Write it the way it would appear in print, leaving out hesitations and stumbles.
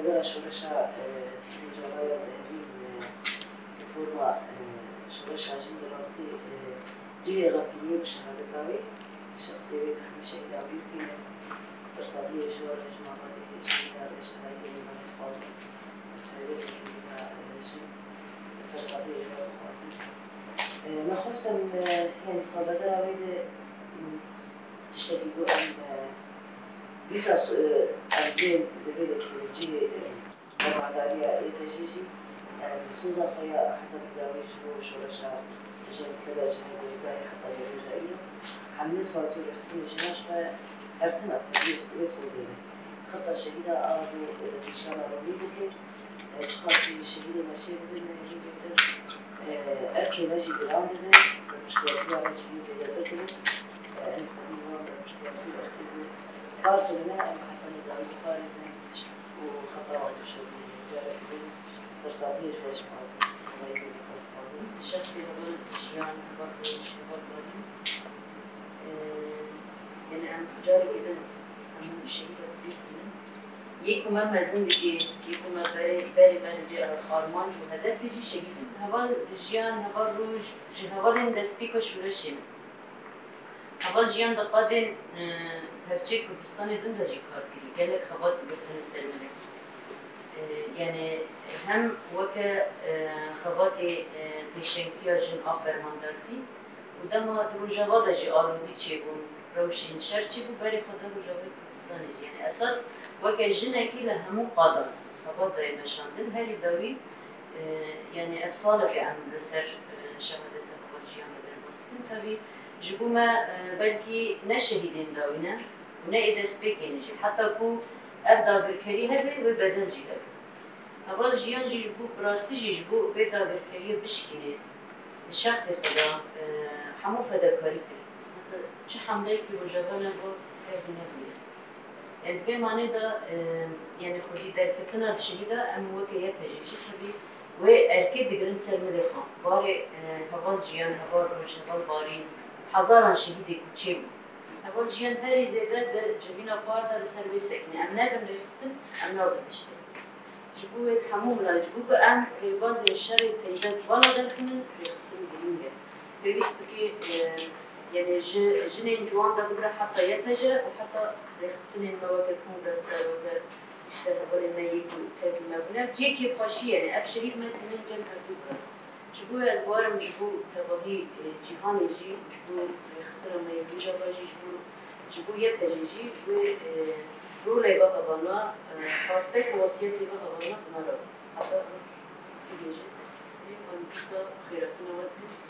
صادقة شرشة جوال فورما شرشة جين دراسي جهة غربية بشهادة تاوي شخصية هميشه إداري فينا فرصابية شورش مغادي شهيدار اشتغالية من الخوازي تاريخ الإنجليزة جين فرصابية شورش خوازي ما خواستم يعني صادقة راويد تشتكي بو أن ديساس الجيل لبيدك جي ومعدارية يتجيجي سوزا خويا حتى بداويج بو شورشا جن كذا جهة ويداي حتى يرجعيه حملي صوتي يخصني جناش فأرتنا ويسوزيني خطة شهيدة أرادو إن شاء الله روليدك تقاسي الشهيدة ماشي بنا يجب أركي ماجي بالعندنا برسياتي على جبين زي ذاتكنا أنا خلينا برسياتي أركي صارت لنا أن حتى نداوي بخارزين وخطأ وشغل جالسين فرصاتي جوز حاضر الشخصي هو الشيان برضه يعني أنا تجاري كده أنا الشيء ده كبير كده يكون ما زندگی يكون ما بری من دی آرمان و هدف يجي شيء هوا جيان هوا روج هوا دين دسبيك وشورشين هوا جيان دقادين هرچه کردستان دون داجی کار کردی گله خواد بهتن سلمه يعني هم وك خواتي بيشنكتيا جن آفرماندارتي ودما دروجاوا داجي آلوزي چيبون روشين شر چيبو بري خاطر روجاوا كردستان يعني أساس وك جنكي لهمو قادر خوات داي نشاندن هالي داوي يعني أفصال بأن لسر شهادة خواجيان بدرمستن تبي جبوما بلكي نشهيدين داوينا ونا إدسبيكين جي حتى كو أبدا بركري هذا وبدل جهة. أول جيان جيجبو براستي جيجبو بدا بركري بشكنه. الشخص فدا حمو فدا كاري كري. مثلا چه حمله كي وجبنا بو كردنا بيه. يعني في معنى دا يعني خودي دركتنا الشهيدة أم وكيا بيجي تبي وأكيد دقرن سلمة خان. باري هوال جيان هوال روج هوال بارين حزاران شهيدة كوتشيبو. أول جيان هاري زيادة جبينا باردا لسر وسكني أم نبم ريستن أم نابدشتن جبوه حموم لا جبوه أم ريباز الشر تيبات ولا دلخن ريستن جرينجا بيست بكي يعني جنين جوان دا بقرا حتى يتجا وحتى ريستن المواقع كونغرس دا وغير اشتغل ولا نيجو تاكل مبنى جي كيف خاشي يعني أبشريك ما تمن جم هدو براس جبوه أزبارم جبوه تباهي جهاني جي جبوه ريستن ما يبوجا باجي جبوه يتجي و رولی با هوانا خواسته که وصیتی با هوانا نرو حتی ایجازه من بسا خیراتنا و دست